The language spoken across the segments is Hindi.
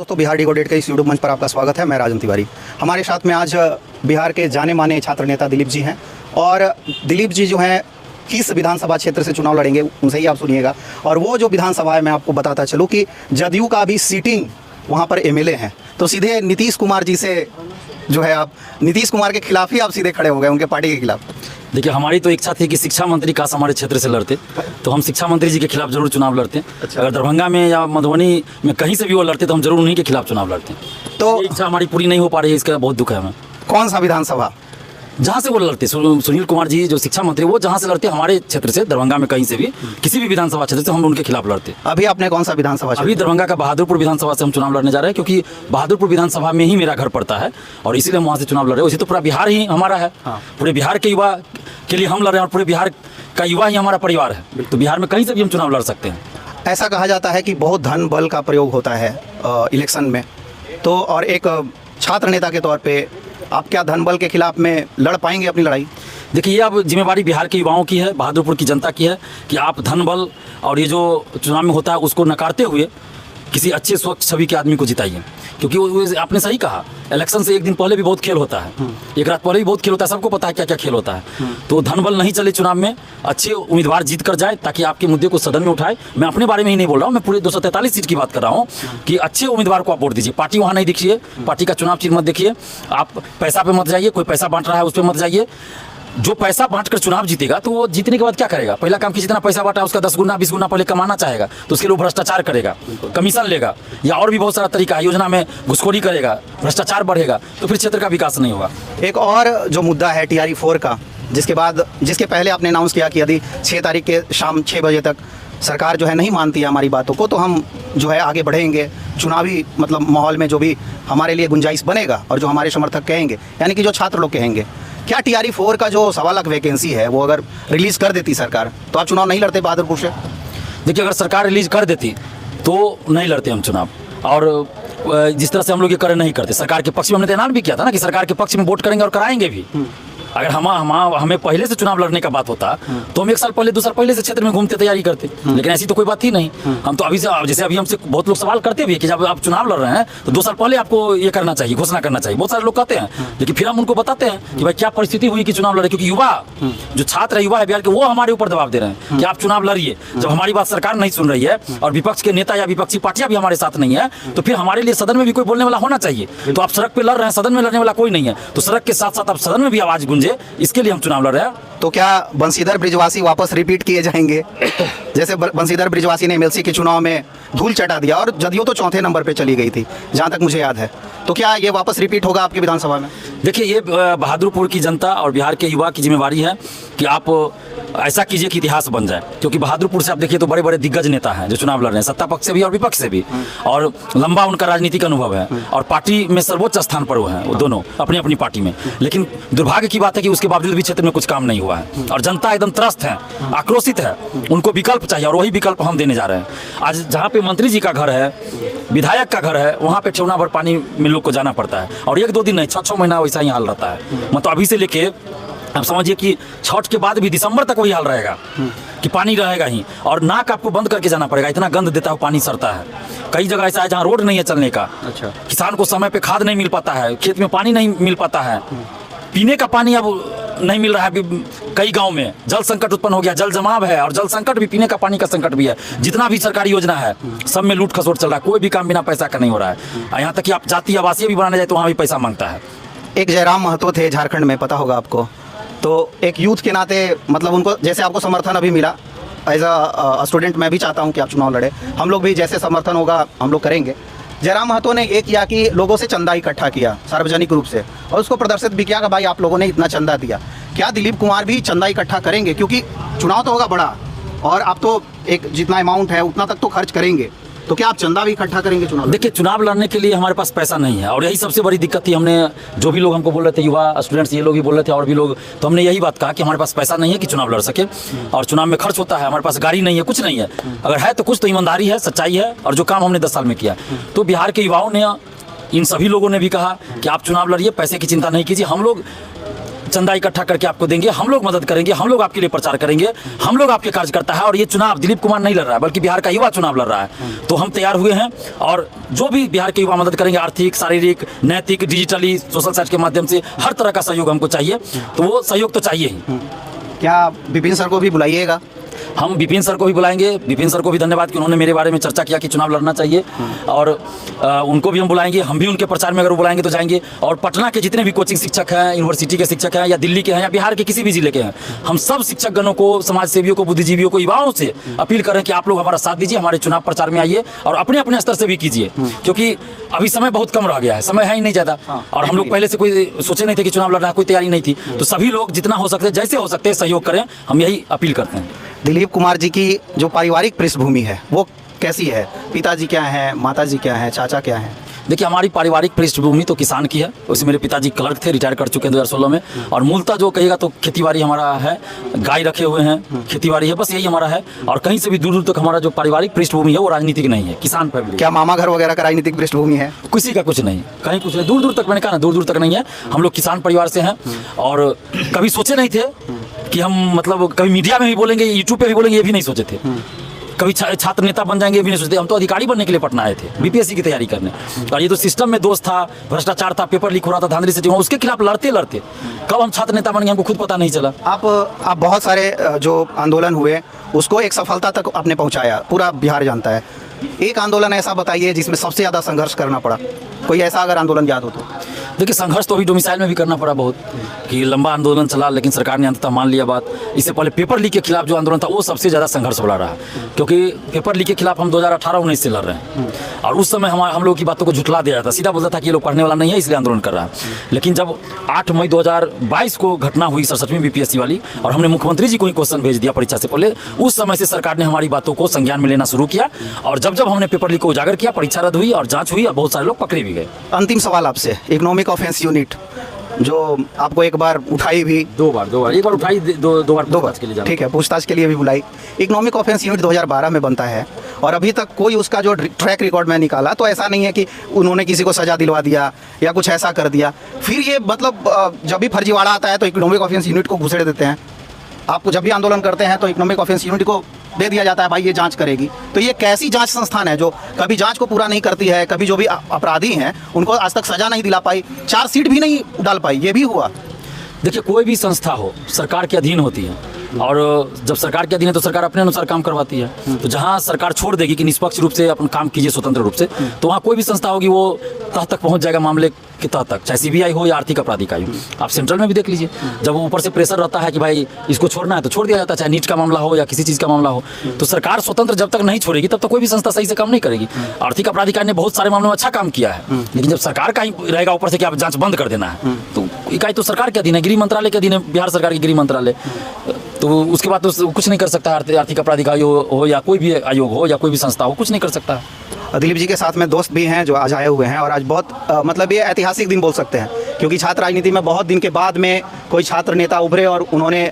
दोस्तों बिहार डिकोडेड के इस यूट्यूब मंच पर आपका स्वागत है। मैं राजन तिवारी। हमारे साथ में आज बिहार के जाने माने छात्र नेता दिलीप जी हैं और दिलीप जी जो हैं किस विधानसभा क्षेत्र से चुनाव लड़ेंगे उनसे ही आप सुनिएगा। और वो जो विधानसभा है मैं आपको बताता चलूँ कि जदयू का भी सीटिंग वहाँ पर एमएलए हैं, तो सीधे नीतीश कुमार जी से जो है आप नीतीश कुमार के खिलाफ ही आप सीधे खड़े हो गए, उनके पार्टी के खिलाफ। देखिए, हमारी तो इच्छा थी कि शिक्षा मंत्री काश हमारे क्षेत्र से लड़ते, तो हम शिक्षा मंत्री जी के खिलाफ जरूर चुनाव लड़ते हैं। अच्छा। अगर दरभंगा में या मधुबनी में कहीं से भी वो लड़ते तो हम जरूर उन्हीं के खिलाफ चुनाव लड़ते हैं। तो ये इच्छा हमारी पूरी नहीं हो पा रही है, इसका बहुत दुख है हमें। कौन सा विधानसभा? जहाँ से वो लड़ते, सुनील कुमार जी जो शिक्षा मंत्री, वो जहाँ से लड़ते हमारे क्षेत्र से, दरभंगा में कहीं से भी किसी भी विधानसभा क्षेत्र से हम उनके खिलाफ लड़ते। अभी आपने कौन सा विधानसभा? अभी दरभंगा का बहादुरपुर विधानसभा से हम चुनाव लड़ने जा रहे हैं, क्योंकि बहादुरपुर विधानसभा में ही मेरा घर पड़ता है और इसीलिए हम वहाँ से चुनाव लड़ रहे हैं। वैसे तो पूरा बिहार ही हमारा है, पूरे बिहार के युवा के लिए हम लड़ रहे हैं और पूरे बिहार का युवा ही हमारा परिवार है, तो बिहार में कहीं से भी हम चुनाव लड़ सकते हैं। ऐसा कहा जाता है कि बहुत धन बल का प्रयोग होता है इलेक्शन में, तो और एक छात्र नेता के तौर पे आप क्या धन बल के खिलाफ में लड़ पाएंगे अपनी लड़ाई? देखिए, ये अब जिम्मेवारी बिहार के युवाओं की है, बहादुरपुर की जनता की है कि आप धन बल और ये जो चुनाव में होता है उसको नकारते हुए किसी अच्छे स्वच्छ छवि के आदमी को जिताइए। क्योंकि वो आपने सही कहा, इलेक्शन से एक दिन पहले भी बहुत खेल होता है, एक रात पहले भी बहुत खेल होता है, सबको पता है क्या क्या खेल होता है। तो धन बल नहीं चले चुनाव में, अच्छे उम्मीदवार जीत कर जाए ताकि आपके मुद्दे को सदन में उठाए। मैं अपने बारे में ही नहीं बोल रहा हूँ, मैं पूरे 243 सीट की बात कर रहा हूँ कि अच्छे उम्मीदवार को आप वोट दीजिए। पार्टी वहाँ नहीं देखिए, पार्टी का चुनाव चिन्ह मत देखिए, आप पैसा पे मत जाइए, कोई पैसा बांट रहा है उस पर मत जाइए। जो पैसा बांटकर चुनाव जीतेगा तो वो जीतने के बाद क्या करेगा? पहला काम कि जितना पैसा बांटा है उसका 10 गुना 20 गुना पहले कमाना चाहेगा, तो उसके लिए भ्रष्टाचार करेगा, कमीशन लेगा, या और भी बहुत सारा तरीका है, योजना में घुसखोरी करेगा, भ्रष्टाचार बढ़ेगा, तो फिर क्षेत्र का विकास नहीं होगा। एक और जो मुद्दा है TRE 4 का, जिसके पहले आपने अनाउंस किया कि यदि 6 तारीख के शाम 6 बजे तक सरकार जो है नहीं मानती है हमारी बातों को, तो हम जो है आगे बढ़ेंगे चुनावी मतलब माहौल में जो भी हमारे लिए गुंजाइश बनेगा और जो हमारे समर्थक कहेंगे, यानी कि जो छात्र लोग कहेंगे। क्या TRE 4 का जो 1.25 लाख वैकेंसी है वो अगर रिलीज़ कर देती सरकार तो आप चुनाव नहीं लड़ते बहादुरपुर से? देखिए, अगर सरकार रिलीज कर देती तो नहीं लड़ते हम चुनाव, और जिस तरह से हम लोग ये करे नहीं करते। सरकार के पक्ष में हमने तो ऐलान भी किया था ना कि सरकार के पक्ष में वोट करेंगे और कराएंगे भी। अगर हमें पहले से चुनाव लड़ने का बात होता तो हम 1 साल पहले 2 साल पहले से क्षेत्र में घूमते तैयारी करते, लेकिन ऐसी तो कोई बात ही नहीं। हम तो अभी से, जैसे अभी हमसे बहुत लोग सवाल करते भी कि जब आप चुनाव लड़ रहे हैं तो 2 साल पहले आपको ये करना चाहिए, घोषणा करना चाहिए, बहुत सारे लोग कहते हैं। लेकिन फिर हम उनको बताते हैं कि भाई क्या परिस्थिति हुई कि चुनाव लड़े, क्योंकि युवा जो छात्र है, युवा है बिहार के, वो हमारे ऊपर दबाव दे रहे हैं कि आप चुनाव लड़िए। जब हमारी बात सरकार नहीं सुन रही है और विपक्ष के नेता या विपक्षी पार्टियां भी हमारे साथ नहीं है, तो फिर हमारे लिए सदन में भी कोई बोलने वाला होना चाहिए। तो आप सड़क पे लड़ रहे हैं, सदन में लड़ने वाला कोई नहीं है, तो सड़क के साथ साथ आप सदन में भी आवाज गूंजे, इसके लिए हम चुनाव लड़ रहे हैं। तो क्या बंशीधर ब्रिजवासी वापस रिपीट किए जाएंगे? जैसे बंशीधर ब्रिजवासी ने MLC के चुनाव में धूल चटा दिया और जदयू तो 4थे नंबर पे चली गई थी जहां तक मुझे याद है, तो क्या ये वापस रिपीट होगा आपकी विधानसभा में? देखिए, ये बहादुरपुर की जनता और बिहार के युवा की जिम्मेवारी है कि आप ऐसा कीजिए कि इतिहास बन जाए। क्योंकि बहादुरपुर से आप देखिए तो बड़े बड़े दिग्गज नेता हैं जो चुनाव लड़ रहे हैं, सत्ता पक्ष से भी और विपक्ष से भी, और लंबा उनका राजनीतिक अनुभव है और पार्टी में सर्वोच्च स्थान पर वो हैं, वो दोनों अपनी अपनी पार्टी में। लेकिन दुर्भाग्य की बात है कि उसके बावजूद भी क्षेत्र में कुछ काम नहीं हुआ है और जनता एकदम त्रस्त है, आक्रोशित है, उनको विकल्प चाहिए और वही विकल्प हम देने जा रहे हैं। आज जहाँ पे मंत्री जी का घर है, विधायक का घर है, वहाँ पे ठेवना भर पानी में लोग को जाना पड़ता है और 1-2 दिन नहीं, 6-6 महीना वैसा ही हाल रहता है। मतलब अभी से लेके आप समझिए कि छठ के बाद भी दिसंबर तक वही हाल रहेगा कि पानी रहेगा ही, और नाक आपको बंद करके जाना पड़ेगा, इतना गंद देता है, पानी सड़ता है। कई जगह ऐसा है जहाँ रोड नहीं है चलने का। अच्छा। किसान को समय पे खाद नहीं मिल पाता है, खेत में पानी नहीं मिल पाता है, पीने का पानी अब नहीं मिल रहा है। कई गांव में जल संकट उत्पन्न हो गया, जल जमाव है और जल संकट भी, पीने का पानी का संकट भी है। जितना भी सरकारी योजना है सब में लूट खसोट चल रहा है, कोई भी काम बिना पैसा का नहीं हो रहा है। यहाँ तक कि आप जातीय आवासीय भी बनाने जाए तो वहाँ भी पैसा मांगता है। एक जयराम महतो थे झारखंड में, पता होगा आपको, तो एक यूथ के नाते मतलब उनको जैसे आपको समर्थन अभी मिला, एज अ स्टूडेंट मैं भी चाहता हूँ कि आप चुनाव लड़े, हम लोग भी जैसे समर्थन होगा हम लोग करेंगे। जयराम महतो ने ये किया कि लोगों से चंदा इकट्ठा किया सार्वजनिक रूप से और उसको प्रदर्शित भी किया कि भाई आप लोगों ने इतना चंदा दिया। क्या दिलीप कुमार भी चंदा इकट्ठा करेंगे? क्योंकि चुनाव तो होगा बड़ा और आप तो एक जितना अमाउंट है उतना तक तो खर्च करेंगे, तो क्या आप चंदा भी इकट्ठा करेंगे चुनाव? देखिए, चुनाव लड़ने के लिए हमारे पास पैसा नहीं है और यही सबसे बड़ी दिक्कत थी। हमने जो भी लोग हमको बोल रहे थे, युवा स्टूडेंट्स, ये लोग भी बोल रहे थे और भी लोग, तो हमने यही बात कहा कि हमारे पास पैसा नहीं है कि चुनाव लड़ सके और चुनाव में खर्च होता है, हमारे पास गाड़ी नहीं है, कुछ नहीं है। अगर है तो कुछ तो ईमानदारी है, सच्चाई है, और जो काम हमने 10 साल में किया। तो बिहार के युवाओं ने, इन सभी लोगों ने भी कहा कि आप चुनाव लड़िए, पैसे की चिंता नहीं कीजिए। हम लोग चंदा इकट्ठा करके आपको देंगे, हम लोग मदद करेंगे, हम लोग आपके लिए प्रचार करेंगे, हम लोग आपके कार्यकर्ता है। और ये चुनाव दिलीप कुमार नहीं लड़ रहा है, बल्कि बिहार का युवा चुनाव लड़ रहा है। तो हम तैयार हुए हैं और जो भी बिहार के युवा मदद करेंगे, आर्थिक, शारीरिक, नैतिक, डिजिटली, सोशल साइट के माध्यम से हर तरह का सहयोग हमको चाहिए। तो वो सहयोग तो चाहिए ही। क्या विपिन सर को भी बुलाइएगा? हम विपिन सर को भी बुलाएंगे। विपिन सर को भी धन्यवाद कि उन्होंने मेरे बारे में चर्चा किया कि चुनाव लड़ना चाहिए, और उनको भी हम बुलाएंगे। हम भी उनके प्रचार में अगर वो बुलाएंगे तो जाएंगे। और पटना के जितने भी कोचिंग शिक्षक हैं, यूनिवर्सिटी के शिक्षक हैं, या दिल्ली के हैं, या बिहार के किसी भी जिले के हैं, हम सब शिक्षकगणों को, समाज सेवियों को, बुद्धिजीवियों को, युवाओं से अपील करें कि आप लोग हमारा साथ दीजिए, हमारे चुनाव प्रचार में आइए और अपने अपने स्तर से भी कीजिए, क्योंकि अभी समय बहुत कम रह गया है, समय है ही नहीं ज़्यादा। और हम लोग पहले से कोई सोचे नहीं थे कि चुनाव लड़ना है, कोई तैयारी नहीं थी। तो सभी लोग जितना हो सकते, जैसे हो सकते सहयोग करें, हम यही अपील करते हैं। दिलीप कुमार जी की जो पारिवारिक पृष्ठभूमि है वो कैसी है? पिताजी क्या हैं, माताजी क्या हैं, चाचा क्या हैं? देखिए, हमारी पारिवारिक पृष्ठभूमि तो किसान की है। उसमें मेरे पिताजी क्लर्क थे, रिटायर कर चुके हैं 2016 में। और मूलतः जो कहिएगा तो खेतीबाड़ी हमारा है, गाय रखे हुए हैं, खेतीबाड़ी है, बस यही हमारा है। और कहीं से भी दूर दूर तक हमारा जो पारिवारिक पृष्ठभूमि है वो राजनीतिक नहीं है, किसान फैमिली। क्या मामा घर वगैरह का राजनीतिक पृष्ठभूमि है? किसी का कुछ नहीं, कहीं कुछ नहीं, दूर दूर तक। मैंने कहा ना, दूर दूर तक नहीं है। हम लोग किसान परिवार से हैं और कभी सोचे नहीं थे कि हम मतलब कभी मीडिया में भी बोलेंगे, यूट्यूब पे भी बोलेंगे, ये भी नहीं सोचे थे। कभी छात्र नेता बन जाएंगे भी नहीं सोचते। हम तो अधिकारी बनने के लिए पटना आए थे, बीपीएससी की तैयारी करने। और ये तो सिस्टम में दोष था, भ्रष्टाचार था, पेपर लीक हो रहा था, धांधली से उसके खिलाफ लड़ते लड़ते कब हम छात्र नेता बन गए हमको खुद पता नहीं चला। आप बहुत सारे जो आंदोलन हुए उसको एक सफलता तक आपने पहुंचाया, पूरा बिहार जानता है। एक आंदोलन ऐसा बताइए जिसमें सबसे ज़्यादा संघर्ष करना पड़ा, कोई ऐसा अगर आंदोलन याद हो तो। देखिए, संघर्ष तो अभी डोमिसाइल में भी करना पड़ा बहुत, कि लंबा आंदोलन चला, लेकिन सरकार ने अंततः मान लिया बात। इससे पहले पेपर लीक के खिलाफ जो आंदोलन था वो सबसे ज़्यादा संघर्ष वाला रहा, क्योंकि पेपर लीक के खिलाफ हम 2018-19 से लड़ रहे हैं। और उस समय हम लोग की बातों को झुठला दिया था, सीधा बोलता था कि ये लोग पढ़ने वाला नहीं है इसलिए आंदोलन कर रहा है। लेकिन जब 8 मई 2022 को घटना हुई 67वीं बीपीएससी वाली, और हमने मुख्यमंत्री जी को ही क्वेश्चन भेज दिया परीक्षा से पहले, उस समय से सरकार ने हमारी बातों को संज्ञान में लेना शुरू किया। और जब जब हमने पेपर लीक को उजागर किया, परीक्षा रद्द हुई और जाँच हुई और बहुत सारे लोग पकड़े भी गए। अंतिम सवाल आपसे, इकोनॉमिक ऑफेंस यूनिट जो आपको एक बार उठाई भी, दो बार एक बार उठाई, दो बार के लिए, ठीक है, पूछताछ के लिए भी बुलाई। इकोनॉमिक ऑफेंस यूनिट 2012 में बनता है और अभी तक कोई उसका जो ट्रैक रिकॉर्ड में निकाला तो ऐसा नहीं है कि उन्होंने किसी को सजा दिलवा दिया या कुछ ऐसा कर दिया। फिर ये मतलब जब भी फर्जीवाड़ा आता है तो इकोनॉमिक ऑफेंस यूनिट को घुसेड़ देते हैं। आपको जब भी आंदोलन करते हैं तो इकोनॉमिक ऑफेंस यूनिट को दे दिया जाता है, भाई ये जांच करेगी। तो ये कैसी जांच संस्थान है जो कभी जांच को पूरा नहीं करती है, कभी जो भी अपराधी हैं उनको आज तक सजा नहीं दिला पाई, चार्जशीट भी नहीं डाल पाई, ये भी हुआ। देखिए, कोई भी संस्था हो सरकार के अधीन होती है, और जब सरकार के अधीन है तो सरकार अपने अनुसार काम करवाती है। तो जहाँ सरकार छोड़ देगी कि निष्पक्ष रूप से अपन काम कीजिए स्वतंत्र रूप से, तो वहाँ कोई भी संस्था होगी वो तह तक पहुँच जाएगा, मामले के तह तक, चाहे सीबीआई हो या आर्थिक अपराध इकाई हो। आप सेंट्रल में भी देख लीजिए, जब ऊपर से प्रेशर रहता है कि भाई इसको छोड़ना है तो छोड़ दिया जाता है, चाहे नीट का मामला हो या किसी चीज़ का मामला हो। तो सरकार स्वतंत्र जब तक नहीं छोड़ेगी तब तक कोई भी संस्था सही से काम नहीं करेगी। आर्थिक अपराध इकाई ने बहुत सारे मामलों में अच्छा काम किया है, लेकिन जब सरकार का ही रहेगा ऊपर से कि आप जाँच बंद कर देना है, तो इकाई तो सरकार के अधीन है, गृह मंत्रालय के अधीन है, बिहार सरकार की गृह मंत्रालय। तो उसके बाद तो कुछ नहीं कर सकता, आर्थिक अपराध इकाई हो या कोई भी आयोग हो या कोई भी संस्था हो, कुछ नहीं कर सकता। दिलीप जी के साथ में दोस्त भी हैं जो आज आए हुए हैं, और आज बहुत मतलब ये ऐतिहासिक दिन बोल सकते हैं, क्योंकि छात्र राजनीति में बहुत दिन के बाद में कोई छात्र नेता उभरे और उन्होंने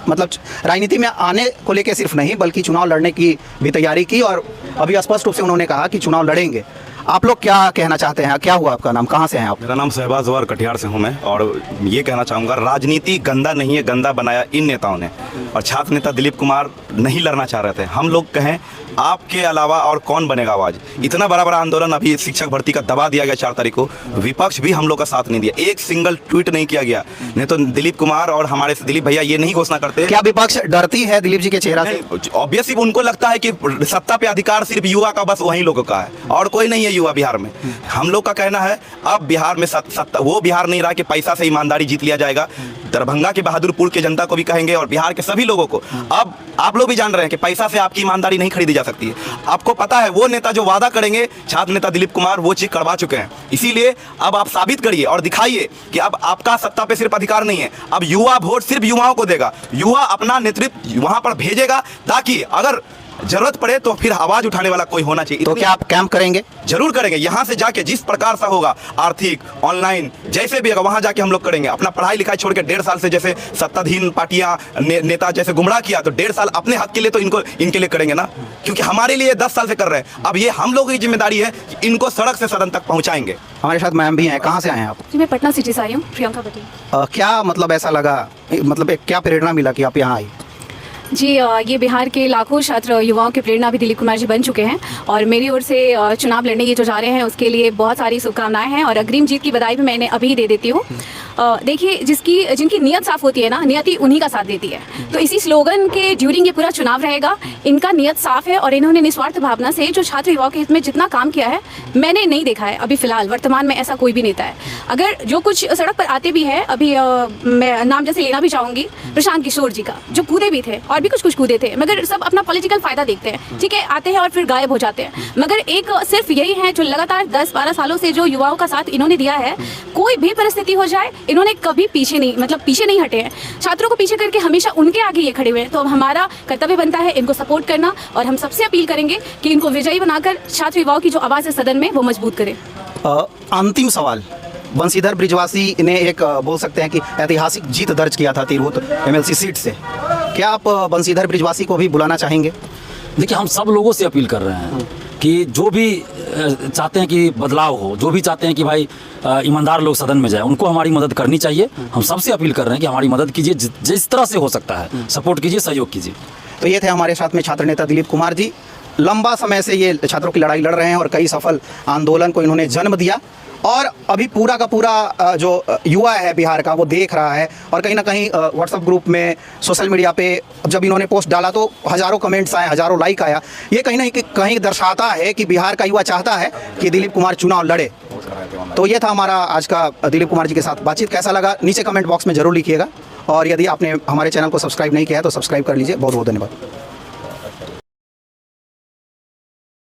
मतलब राजनीति में आने को लेकर सिर्फ नहीं बल्कि चुनाव लड़ने की भी तैयारी की, और अभी स्पष्ट रूप से उन्होंने कहा कि चुनाव लड़ेंगे। आप लोग क्या कहना चाहते हैं? क्या हुआ? आपका नाम, कहाँ से हैं आप? मेरा नाम शहबाज जवार, कटिहार से हूँ मैं, और ये कहना चाहूँगा राजनीति गंदा नहीं है, गंदा बनाया इन नेताओं ने। और छात्र नेता दिलीप कुमार नहीं लड़ना चाह रहे थे। हम लोग कहें आपके अलावा और कौन बनेगा आवाज़? इतना बड़ा बड़ा आंदोलन अभी शिक्षक भर्ती का दबा दिया गया 4 तारीख को, विपक्ष भी हम लोग का साथ नहीं दिया, एक सिंगल ट्वीट नहीं किया गया। नहीं तो दिलीप कुमार और हमारे दिलीप भैया ये नहीं घोषणा करते। क्या विपक्ष डरती है दिलीप जी के चेहरा से? ऑब्वियसली उनको लगता है कि सत्ता पे अधिकार सिर्फ युवा का, बस वही लोगों का है और कोई नहीं है युवा बिहार में। हम लोग का कहना है अब बिहार में सत्ता वो बिहार नहीं रहा कि पैसा से ईमानदारी जीत लिया जाएगा। दरभंगा के बहादुरपुर के जनता को भी कहेंगे और बिहार के सभी लोगों को, अब आप लोग भी जान रहे हैं कि पैसा से आपकी ईमानदारी नहीं खरीदी जा सकती है। आपको पता है वो नेता जो वादा करेंगे, छात्र नेता दिलीप कुमार वो चीज करवा चुके हैं। इसीलिए अब आप साबित करिए और दिखाइए कि अब आपका सत्ता पे सिर्फ अधिकार नहीं है, अब युवा वोट सिर्फ युवाओं को देगा, युवा अपना नेतृत्व वहां पर भेजेगा, ताकि अगर जरूरत पड़े तो फिर आवाज उठाने वाला कोई होना चाहिए। तो क्या आप कैंप करेंगे? जरूर करेंगे, यहाँ से जाके जिस प्रकार से होगा, आर्थिक, ऑनलाइन, जैसे भी होगा वहाँ जाके हम लोग करेंगे। अपना पढ़ाई लिखाई छोड़ के 1.5 साल से जैसे सत्ताधीन पार्टियां नेता जैसे गुमराह किया, तो 1.5 साल अपने हक के लिए तो इनके लिए करेंगे ना, क्योंकि हमारे लिए 10 साल से कर रहे हैं। अब ये हम लोगों की जिम्मेदारी है कि इनको सड़क से सदन तक पहुँचाएंगे। हमारे साथ मैम भी हैं, कहाँ से आए हैं आप? जी मैं पटना सिटी से आई हूँ, प्रियंका पटेल। क्या मतलब ऐसा लगा, मतलब एक क्या प्रेरणा मिला कि आप यहाँ आई? जी ये बिहार के लाखों छात्र युवाओं की प्रेरणा भी दिलीप कुमार जी बन चुके हैं और मेरी ओर से चुनाव लड़ने ये जो जा रहे हैं उसके लिए बहुत सारी शुभकामनाएं हैं और अग्रिम जीत की बधाई भी मैंने अभी दे देती हूँ। देखिए जिनकी नीयत साफ होती है ना, नियति उन्हीं का साथ देती है। तो इसी स्लोगन के ड्यूरिंग ये पूरा चुनाव रहेगा। इनका नियत साफ है और इन्होंने निस्वार्थ भावना से जो छात्र युवाओं के हित में जितना काम किया है मैंने नहीं देखा है अभी फिलहाल वर्तमान में ऐसा कोई भी नेता है। अगर जो कुछ सड़क पर आते भी है, अभी मैं नाम जैसे लेना भी चाहूँगी प्रशांत किशोर जी का, जो कूदे भी थे और भी कुछ कूदे थे, मगर सब अपना पॉलिटिकल फायदा देखते हैं, ठीक है, आते हैं और फिर गायब हो जाते हैं। मगर एक सिर्फ यही है जो लगातार 10-12 सालों से जो युवाओं का साथ इन्होंने दिया है, कोई भी परिस्थिति हो जाए इन्होंने कभी पीछे नहीं हटे हैं। छात्रों को पीछे करके हमेशा उनके आगे ये खड़े हुए हैं। तो अब हमारा कर्तव्य बनता है इनको सपोर्ट करना और हम सबसे अपील करेंगे कि इनको विजयी बनाकर छात्र युवाओं की जो आवाज़ है सदन में वो मजबूत करें। अंतिम सवाल, बंशीधर ब्रिजवासी ने एक बोल सकते हैं कि ऐतिहासिक जीत दर्ज किया था तिरहुत एमएलसी सीट से। क्या आप बंशीधर ब्रिजवासी को भी बुलाना चाहेंगे? देखिए, हम सब लोगों से अपील कर रहे हैं कि जो भी चाहते हैं कि बदलाव हो, जो भी चाहते हैं कि भाई ईमानदार लोग सदन में जाए, उनको हमारी मदद करनी चाहिए। हम सबसे अपील कर रहे हैं कि हमारी मदद कीजिए, जिस तरह से हो सकता है सपोर्ट कीजिए, सहयोग कीजिए। तो ये थे हमारे साथ में छात्र नेता दिलीप कुमार जी। लंबा समय से ये छात्रों की लड़ाई लड़ रहे हैं और कई सफल आंदोलन को इन्होंने जन्म दिया और अभी पूरा का पूरा जो युवा है बिहार का वो देख रहा है। और कहीं ना कहीं व्हाट्सएप ग्रुप में, सोशल मीडिया पे जब इन्होंने पोस्ट डाला तो हज़ारों कमेंट्स आए, हज़ारों लाइक आया। ये कहीं ना कहीं दर्शाता है कि बिहार का युवा चाहता है कि दिलीप कुमार चुनाव लड़े। तो ये था हमारा आज का दिलीप कुमार जी के साथ बातचीत। कैसा लगा नीचे कमेंट बॉक्स में ज़रूर लिखिएगा और यदि आपने हमारे चैनल को सब्सक्राइब नहीं किया है तो सब्सक्राइब कर लीजिए। बहुत बहुत धन्यवाद।